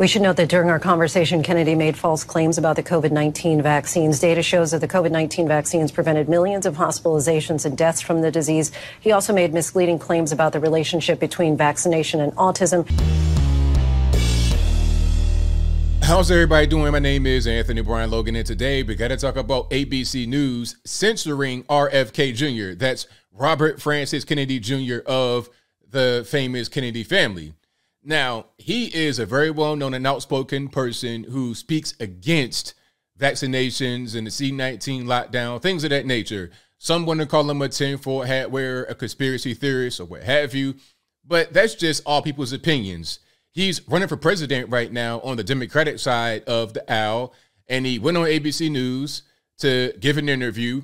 We should note that during our conversation, Kennedy made false claims about the COVID-19 vaccines. Data shows that the COVID-19 vaccines prevented millions of hospitalizations and deaths from the disease. He also made misleading claims about the relationship between vaccination and autism. How's everybody doing? My name is Anthony Brian Logan, and today we got to talk about ABC News censoring RFK Jr. That's Robert Francis Kennedy Jr. of the famous Kennedy family. Now, he is a very well-known and outspoken person who speaks against vaccinations and the C-19 lockdown, things of that nature. Some want to call him a tinfoil hat wearer, a conspiracy theorist, or what have you, but that's just all people's opinions. He's running for president right now on the Democratic side of the aisle, and he went on ABC News to give an interview,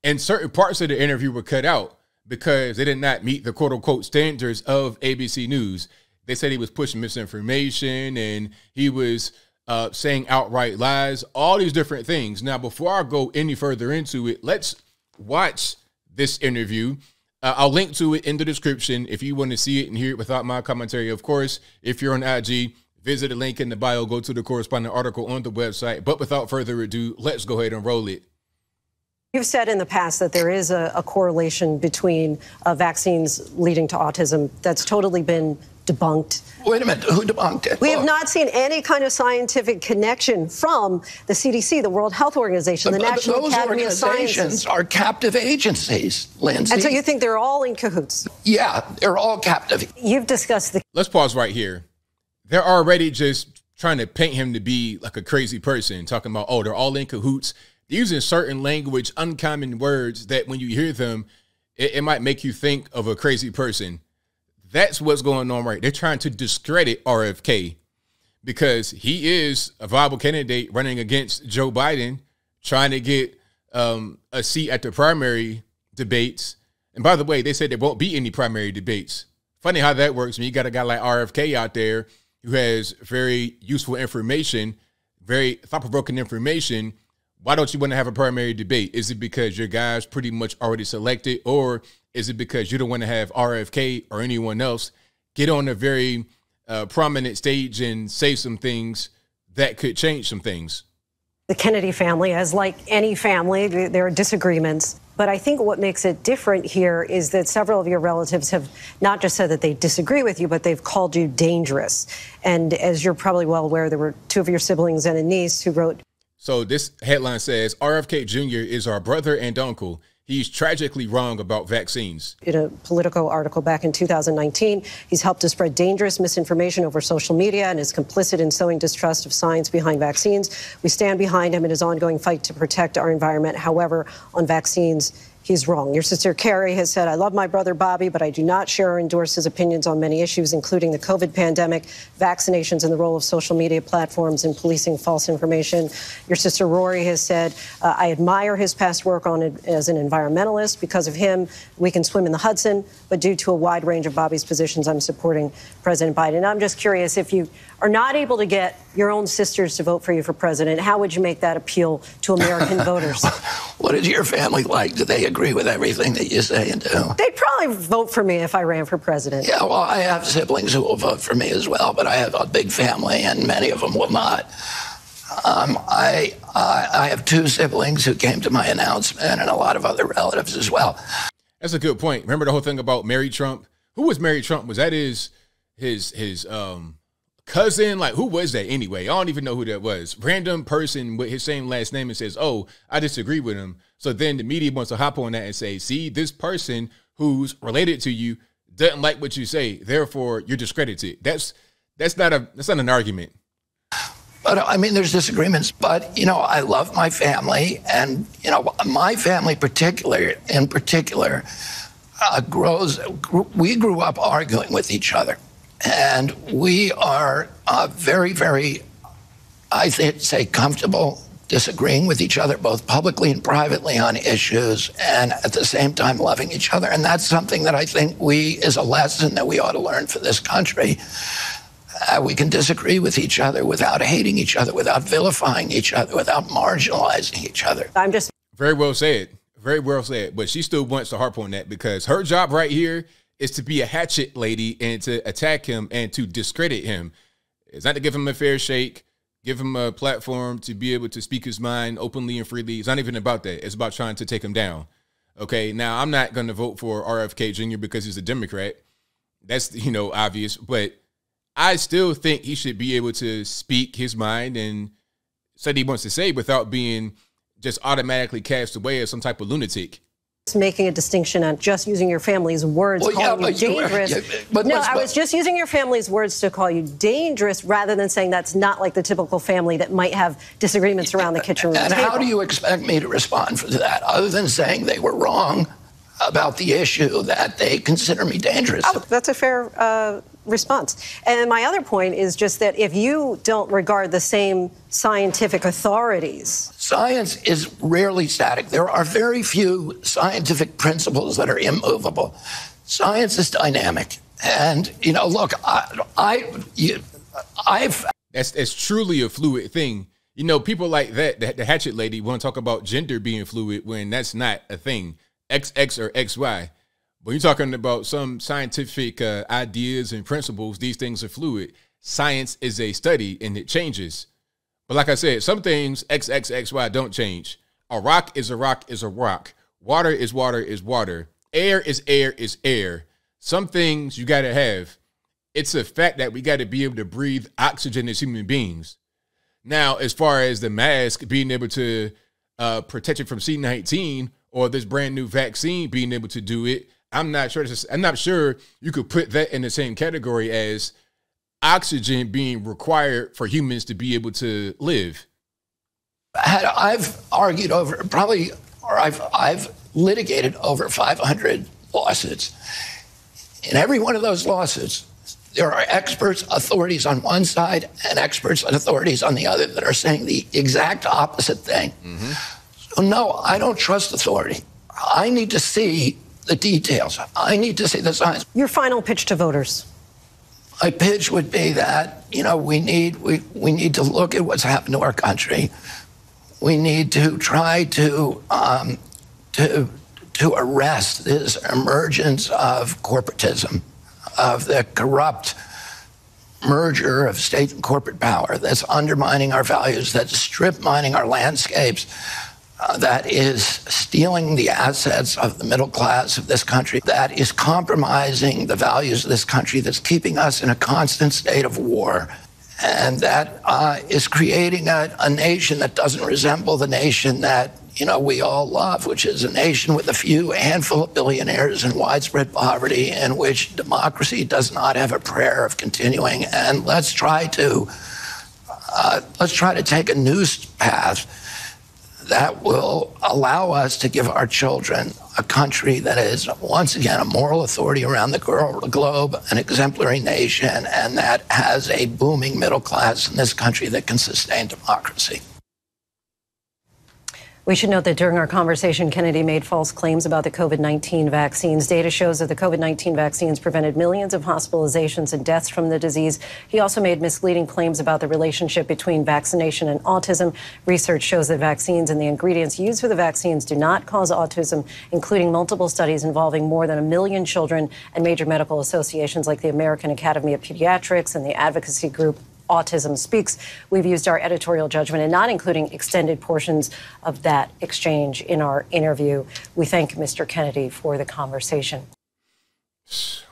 and certain parts of the interview were cut out because they did not meet the quote-unquote standards of ABC News. They said he was pushing misinformation and he was saying outright lies, all these different things. Now, before I go any further into it, let's watch this interview. I'll link to it in the description if you want to see it and hear it without my commentary. Of course, if you're on IG, visit the link in the bio, go to the corresponding article on the website. But without further ado, let's go ahead and roll it. You've said in the past that there is a correlation between vaccines leading to autism. That's totally been debunked. Wait a minute, who debunked it? We have not seen any kind of scientific connection from the CDC, the World Health Organization, the National Academy of Sciences. Those organizations are captive agencies, Lindsay. And so you think they're all in cahoots? Yeah, they're all captive. You've discussed the... Let's pause right here. They're already just trying to paint him to be like a crazy person, talking about, oh, they're all in cahoots. They're using certain language, uncommon words that when you hear them, it might make you think of a crazy person. That's what's going on right. They're trying to discredit RFK because he is a viable candidate running against Joe Biden, trying to get a seat at the primary debates. And by the way, they said there won't be any primary debates. Funny how that works when you got a guy like RFK out there who has very useful information, very thought-provoking information. Why don't you want to have a primary debate? Is it because your guy's pretty much already selected, or is it because you don't want to have RFK or anyone else get on a very prominent stage and say some things that could change some things? The Kennedy family, as like any family, there are disagreements. But I think what makes it different here is that several of your relatives have not just said that they disagree with you, but they've called you dangerous. And as you're probably well aware, there were two of your siblings and a niece who wrote. So this headline says, RFK Jr. is our brother and uncle. He's tragically wrong about vaccines. In a Politico article back in 2019, he's helped to spread dangerous misinformation over social media and is complicit in sowing distrust of science behind vaccines. We stand behind him in his ongoing fight to protect our environment. However, on vaccines, he's wrong. Your sister Carrie has said, I love my brother Bobby, but I do not share or endorse his opinions on many issues, including the COVID pandemic, vaccinations, and the role of social media platforms in policing false information. Your sister Rory has said, I admire his past work on it as an environmentalist. Because of him, we can swim in the Hudson, but due to a wide range of Bobby's positions, I'm supporting President Biden. I'm just curious, if you are not able to get your own sisters to vote for you for president, how would you make that appeal to American voters? What is your family like? Do they agree with everything that you say and do? They'd probably vote for me if I ran for president. Yeah, well, I have siblings who will vote for me as well, but I have a big family, and many of them will not. I have two siblings who came to my announcement, and a lot of other relatives as well. That's a good point. Remember the whole thing about Mary Trump? Who was Mary Trump? Was that his cousin? Like, who was that anyway? I don't even know who that was. Random person with his same last name and says, oh, I disagree with him. So then the media wants to hop on that and say, see, this person who's related to you doesn't like what you say, therefore you're discredited. That's not an argument. But I mean, there's disagreements, but you know, I love my family, and you know, my family in particular we grew up arguing with each other. And we are very, very, I think, say, comfortable disagreeing with each other, both publicly and privately on issues, and at the same time loving each other. And that's something that I think is a lesson that we ought to learn for this country. We can disagree with each other without hating each other, without vilifying each other, without marginalizing each other. I'm just... Very well said. Very well said. But she still wants to harp on that because her job right here is to be a hatchet lady and to attack him and to discredit him. It's not to give him a fair shake, give him a platform to be able to speak his mind openly and freely. It's not even about that. It's about trying to take him down. Okay, now I'm not going to vote for RFK Jr. because he's a Democrat. That's, obvious. But I still think he should be able to speak his mind and say what he wants to say without being just automatically cast away as some type of lunatic. Making a distinction on just using your family's words, calling you dangerous. I was just using your family's words to call you dangerous rather than saying that's not like the typical family that might have disagreements around the kitchen room table. How do you expect me to respond to that other than saying they were wrong about the issue that they consider me dangerous? Oh, that's a fair response. And my other point is just that if you don't regard the same scientific authorities. Science is rarely static. There are very few scientific principles that are immovable. Science is dynamic. And, look, That's truly a fluid thing. People like that, the hatchet lady, want to talk about gender being fluid when that's not a thing. XX or XY. When you're talking about some scientific ideas and principles, these things are fluid. Science is a study and it changes. But like I said, some things XXXY don't change. A rock is a rock is a rock. Water is water is water. Air is air is air. Some things you got to have. It's a fact that we got to be able to breathe oxygen as human beings. Now, as far as the mask being able to protect you from C-19 or this brand new vaccine being able to do it, I'm not sure you could put that in the same category as oxygen being required for humans to be able to live. I've argued over I've litigated over 500 lawsuits. In every one of those lawsuits, there are experts, authorities on one side and experts and authorities on the other that are saying the exact opposite thing. Mm-hmm. So no, I don't trust authority. I need to see the details. I need to see the science. Your final pitch to voters. My pitch would be that, we need to look at what's happened to our country. We need to try to arrest this emergence of corporatism, of the corrupt merger of state and corporate power that's undermining our values, that's strip mining our landscapes, that is stealing the assets of the middle class of this country, that is compromising the values of this country, that's keeping us in a constant state of war, and that is creating a nation that doesn't resemble the nation that we all love, which is a nation with a few handful of billionaires and widespread poverty, in which democracy does not have a prayer of continuing. And let's try to take a new path that will allow us to give our children a country that is, once again, a moral authority around the globe, an exemplary nation, and that has a booming middle class in this country that can sustain democracy. We should note that during our conversation, Kennedy made false claims about the COVID-19 vaccines. Data shows that the COVID-19 vaccines prevented millions of hospitalizations and deaths from the disease. He also made misleading claims about the relationship between vaccination and autism. Research shows that vaccines and the ingredients used for the vaccines do not cause autism, including multiple studies involving more than 1 million children and major medical associations like the American Academy of Pediatrics and the advocacy group Autism Speaks. We've used our editorial judgment in not including extended portions of that exchange in our interview. We thank Mr. Kennedy for the conversation.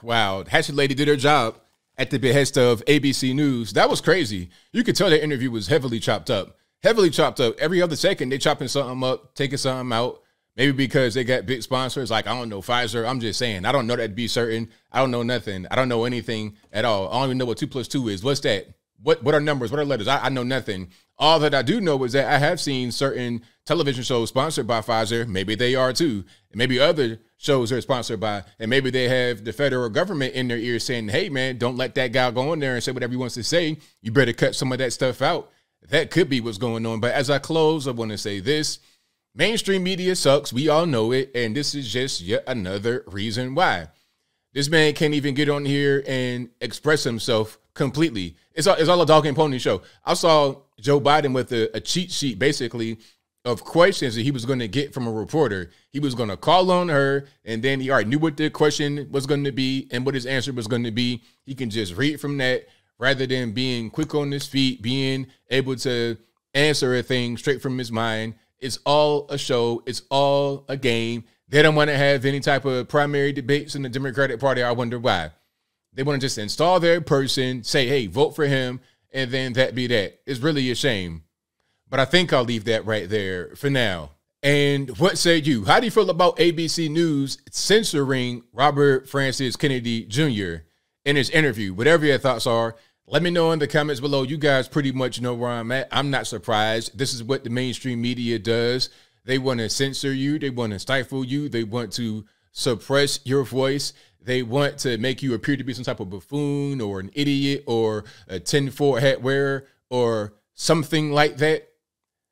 Wow. Hatchet Lady did her job at the behest of ABC News. That was crazy. You could tell that interview was heavily chopped up. Heavily chopped up. Every other second, they chopping something up, taking something out. Maybe because they got big sponsors like, I don't know, Pfizer. I'm just saying. I don't know that to be certain. I don't know nothing. I don't know anything at all. I don't even know what 2 + 2 is. What's that? What are numbers? What are letters? I know nothing. All that I do know is that I have seen certain television shows sponsored by Pfizer. Maybe they are too. And maybe other shows are sponsored by, and maybe they have the federal government in their ear saying, hey, man, don't let that guy go in there and say whatever he wants to say. You better cut some of that stuff out. That could be what's going on. But as I close, I want to say this. Mainstream media sucks. We all know it. And this is just yet another reason why. This man can't even get on here and express himself completely. It's all a dog and pony show. I saw Joe Biden with a cheat sheet, basically, of questions that he was going to get from a reporter. He was going to call on her, and then he already knew what the question was going to be and what his answer was going to be. He can just read from that, rather than being quick on his feet, being able to answer a thing straight from his mind. It's all a show. It's all a game. They don't want to have any type of primary debates in the Democratic Party. I wonder why. They want to just install their person, say, hey, vote for him, and then that be that. It's really a shame. But I think I'll leave that right there for now. And what say you? How do you feel about ABC News censoring Robert Francis Kennedy Jr. in his interview? Whatever your thoughts are, let me know in the comments below. You guys pretty much know where I'm at. I'm not surprised. This is what the mainstream media does. They want to censor you. They want to stifle you. They want to suppress your voice. They want to make you appear to be some type of buffoon or an idiot or a tinfoil hat wearer or something like that.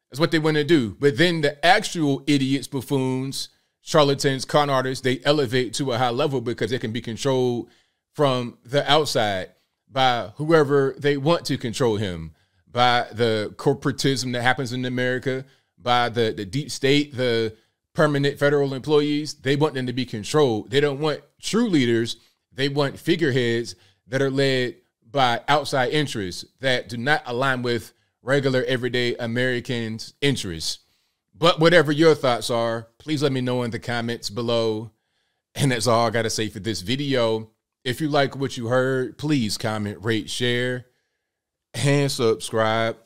That's what they want to do. But then the actual idiots, buffoons, charlatans, con artists, they elevate to a high level because they can be controlled from the outside by whoever they want to control him, by the corporatism that happens in America, by the deep state, the permanent federal employees. They want them to be controlled. They don't want true leaders. They want figureheads that are led by outside interests that do not align with regular, everyday Americans' interests. But whatever your thoughts are, please let me know in the comments below. And that's all I got to say for this video. If you like what you heard, please comment, rate, share, and subscribe.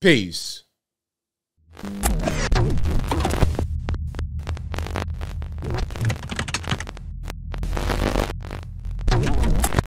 Peace.